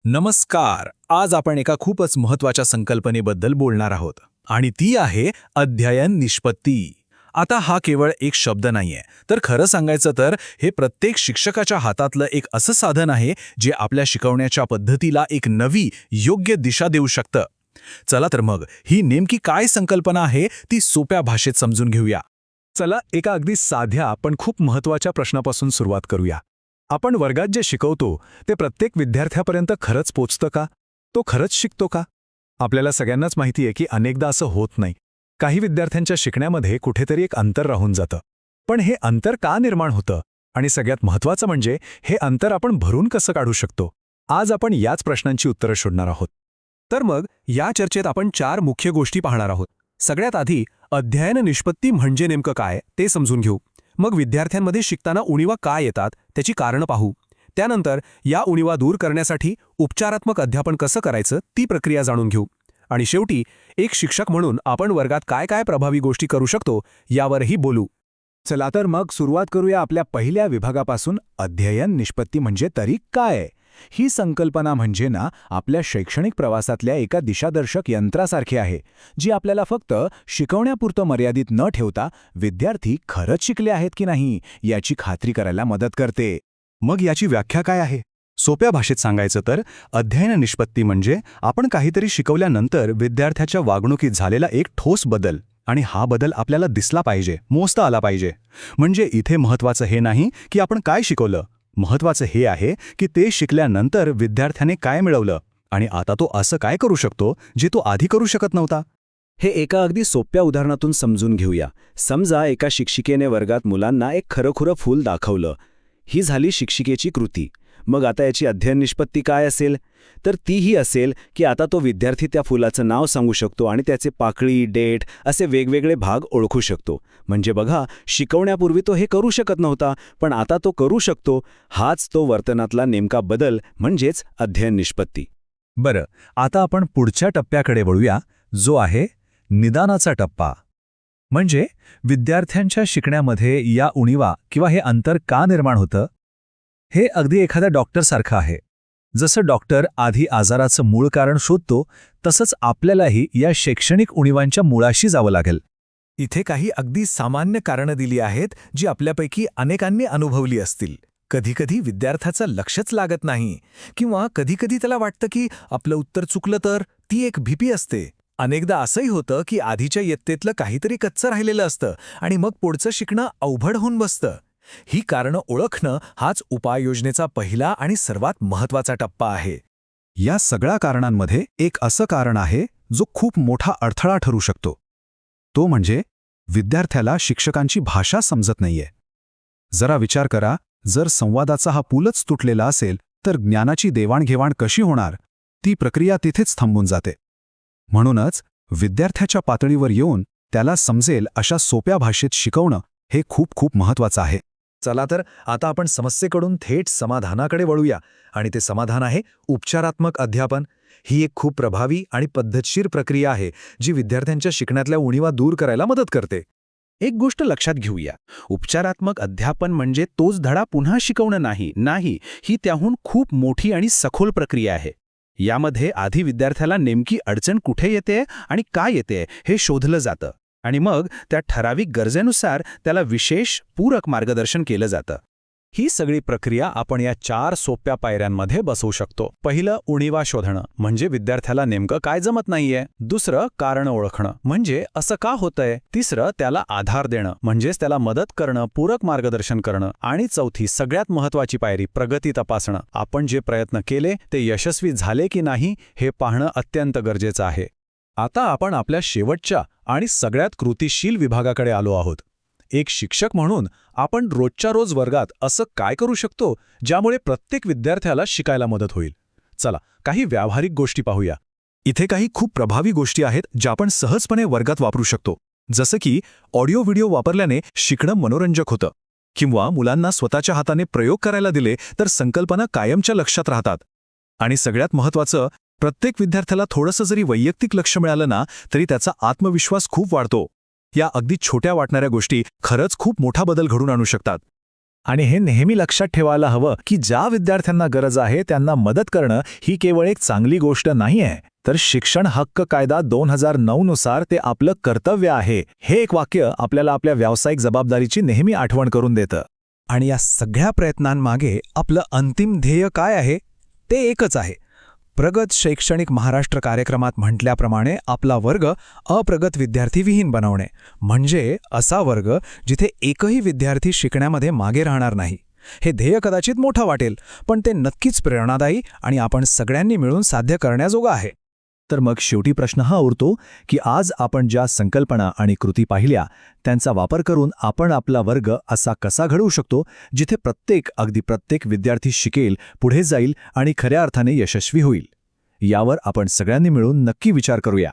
नमस्कार. आज आपण एका खूपच महत्त्वाच्या संकल्पनेबद्दल बोलणार आहोत आणि ती आहे अध्ययन निष्पत्ती. आता हा केवळ एक शब्द नाहीये, तर खरं सांगायचं तर हे प्रत्येक शिक्षकाच्या हातातलं एक असं साधन आहे जे आपल्या शिकवण्याच्या पद्धतीला एक नवी, योग्य दिशा देऊ शकतं. चला तर मग ही नेमकी काय संकल्पना आहे ती सोप्या भाषेत समजून घेऊया. चला एका अगदी साध्या पण खूप महत्त्वाच्या प्रश्नापासून सुरुवात करूया. आपण वर्गात जे शिकवतो ते प्रत्येक विद्यार्थ्यापर्यंत खरंच पोचतं का? तो खरंच शिकतो का? आपल्याला सगळ्यांनाच माहिती आहे की अनेकदा असं होत नाही. काही विद्यार्थ्यांच्या शिकण्यामध्ये कुठेतरी एक अंतर राहून जातं. पण हे अंतर का निर्माण होतं? आणि सगळ्यात महत्त्वाचं म्हणजे हे अंतर आपण भरून कसं काढू शकतो? आज आपण याच प्रश्नांची उत्तरं शोधणार आहोत. तर मग या चर्चेत आपण 4 मुख्य गोष्टी पाहणार आहोत. सगळ्यात आधी अध्ययन निष्पत्ती म्हणजे नेमकं काय ते समजून घेऊ. मग विद्यार्थ्यांमध्ये शिकताना उणिवा काय येतात त्याची कारणं पाहू. त्यानंतर या उणिवा दूर करण्यासाठी उपचारात्मक अध्यापन कसं करायचं ती प्रक्रिया जाणून घेऊ. आणि शेवटी एक शिक्षक म्हणून आपण वर्गात काय काय प्रभावी गोष्टी करू शकतो यावरही बोलू. चला तर मग सुरुवात करूया आपल्या पहिल्या विभागापासून. अध्ययन निष्पत्ती म्हणजे तरी काय? ही संकल्पना म्हणजे ना आपल्या शैक्षणिक प्रवासातल्या एका दिशादर्शक यंत्रासारखी आहे, जी आपल्याला फक्त शिकवण्यापुरतं मर्यादित न ठेवता विद्यार्थी खरंच शिकले आहेत की नाही याची खात्री करायला मदत करते. मग याची व्याख्या काय आहे? सोप्या भाषेत सांगायचं तर अध्ययन निष्पत्ती म्हणजे आपण काहीतरी शिकवल्यानंतर विद्यार्थ्याच्या वागणुकीत झालेला एक ठोस बदल, आणि हा बदल आपल्याला दिसला पाहिजे, मोजता आला पाहिजे. म्हणजे इथे महत्त्वाचं हे नाही की आपण काय शिकवलं, महत्त्वाचं हे आहे की ते शिकल्यानंतर विद्यार्थ्याने काय मिळवलं आणि आता तो असं काय करू शकतो जे तो आधी करू शकत नव्हता. हे एका अगदी सोप्या उदाहरणातून समजून घेऊया. समजा एका शिक्षिकेने वर्गात मुलांना एक खरंखुरं फूल दाखवलं. ही झाली शिक्षिकेची कृती. मग आता याची अध्ययन निष्पत्ती काय असेल? तर तीही असेल की आता तो विद्यार्थी त्या फुलाचं नाव सांगू शकतो आणि त्याचे पाकळी, डेट असे वेगवेगळे भाग ओळखू शकतो. म्हणजे बघा, शिकवण्यापूर्वी तो हे करू शकत नव्हता, पण आता तो करू शकतो. हाच तो वर्तनातला नेमका बदल म्हणजेच अध्ययन निष्पत्ती. बरं, आता आपण पुढच्या टप्प्याकडे वळूया, जो आहे निदानाचा टप्पा. म्हणजे विद्यार्थ्यांच्या शिकण्यामध्ये या उणिवा किंवा हे अंतर का निर्माण होतं? हे अगदी एखाद्या डॉक्टरसारखं आहे. जसं डॉक्टर आधी आजाराचं मूळ कारण शोधतो, तसंच आपल्यालाही या शैक्षणिक उणिवांच्या मुळाशी जावं लागेल. इथे काही अगदी सामान्य कारणं दिली आहेत जी आपल्यापैकी अनेकांनी अनुभवली असतील. कधीकधी विद्यार्थ्याचं लक्षच लागत नाही, किंवा कधीकधी त्याला वाटतं की आपलं उत्तर चुकलं तर ती एक भीती असते. अनेकदा असंही होतं की आधीच्या इयत्तेतलं काहीतरी कच्चं राहिलेलं असतं आणि मग पुढचं शिकणं अवघड होऊन बसतं. ही कारणं ओळखणं हाच उपाययोजनेचा पहिला आणि सर्वात महत्त्वाचा टप्पा आहे. या सगळ्या कारणांमध्ये एक असं कारण आहे जो खूप मोठा अडथळा ठरू शकतो. तो म्हणजे विद्यार्थ्याला शिक्षकांची भाषा समजत नाहीये. जरा विचार करा, जर संवादाचा हा पूलच तुटलेला असेल तर ज्ञानाची देवाणघेवाण कशी होणार? ती प्रक्रिया तिथेच थांबून जाते. म्हणूनच विद्यार्थ्याच्या पातळीवर येऊन त्याला समजेल अशा सोप्या भाषेत शिकवणं हे खूप खूप महत्त्वाचं आहे. चला तर आता आपण समस्येकडून थेट समाधानाकडे वळूया, आणि ते समाधान आहे उपचारात्मक अध्यापन. ही एक खूप प्रभावी आणि पद्धतशीर प्रक्रिया आहे जी विद्यार्थ्यांच्या शिकण्यातल्या उणिवा दूर करायला मदत करते. एक गोष्ट लक्षात घेऊया, उपचारात्मक अध्यापन म्हणजे तोच धडा पुन्हा शिकवणं नाही, ही त्याहून खूप मोठी आणि सखोल प्रक्रिया आहे. यामध्ये आधी विद्यार्थ्याला नेमकी अडचण कुठे येते आणि काय येते हे शोधलं जातं, आणि मग त्या ठराविक गरजेनुसार त्याला विशेष पूरक मार्गदर्शन केलं जातं. ही सगळी प्रक्रिया आपण या 4 सोप्या पायऱ्यांमध्ये बसवू शकतो. पहिलं, उणिवा शोधणं, म्हणजे विद्यार्थ्याला नेमकं काय जमत नाहीये. दुसरं, कारण ओळखणं, म्हणजे असं का होतंय. तिसरं, त्याला आधार देणं, म्हणजेच त्याला मदत करणं, पूरक मार्गदर्शन करणं. आणि चौथी, सगळ्यात महत्त्वाची पायरी, प्रगती तपासणं. आपण जे प्रयत्न केले ते यशस्वी झाले की नाही हे पाहणं अत्यंत गरजेचं आहे. आता आपण आपल्या शेवटच्या आणि सगळ्यात कृतीशील विभागाकडे आलो आहोत. एक शिक्षक म्हणून आपण रोजच्या रोज वर्गात असं काय करू शकतो ज्यामुळे प्रत्येक विद्यार्थ्याला शिकायला मदत होईल? चला काही व्यावहारिक गोष्टी पाहूया. इथे काही खूप प्रभावी गोष्टी आहेत ज्या आपण सहजपणे वर्गात वापरू शकतो. जसं की ऑडिओ व्हिडिओ वापरल्याने शिकणं मनोरंजक होतं, किंवा मुलांना स्वतःच्या हाताने प्रयोग करायला दिले तर संकल्पना कायमच्या लक्षात राहतात. आणि सगळ्यात महत्त्वाचं, प्रत्येक विद्यार्थ्याला थोडंसं जरी वैयक्तिक लक्ष मिळालं ना तरी त्याचा आत्मविश्वास खूप वाढतो. या अगदी छोट्या वाटणाऱ्या गोष्टी खरंच खूप मोठा बदल घडून आणू शकतात. आणि हे नेहमी लक्षात ठेवायला हवं की ज्या विद्यार्थ्यांना गरज आहे त्यांना मदत करणं ही केवळ एक चांगली गोष्ट नाही आहे, तर शिक्षण हक्क कायदा 2009 नुसार ते आपलं कर्तव्य आहे. हे एक वाक्य आपल्याला आपल्या व्यावसायिक जबाबदारीची नेहमी आठवण करून देतं. आणि या सगळ्या प्रयत्नांमागे आपलं अंतिम ध्येय काय आहे? ते एकच आहे. प्रगत शैक्षणिक महाराष्ट्र कार्यक्रमात म्हटल्याप्रमाणे आपला वर्ग अप्रगत विद्यार्थीविहीन बनवणे, म्हणजे असा वर्ग जिथे एकही विद्यार्थी शिकण्यामध्ये मागे राहणार नाही. हे ध्येय कदाचित मोठं वाटेल, पण ते नक्कीच प्रेरणादायी आणि आपण सगळ्यांनी मिळून साध्य करण्याजोगं आहे. तर मग शेवटी प्रश्न हा उरतो की आज आपण ज्या संकल्पना आणि कृती पाहिल्या त्यांचा वापर करून आपण आपला वर्ग असा कसा घडवू शकतो जिथे अगदी प्रत्येक विद्यार्थी शिकेल, पुढे जाईल आणि खऱ्या अर्थाने यशस्वी होईल. यावर आपण सगळ्यांनी मिळून नक्की विचार करूया.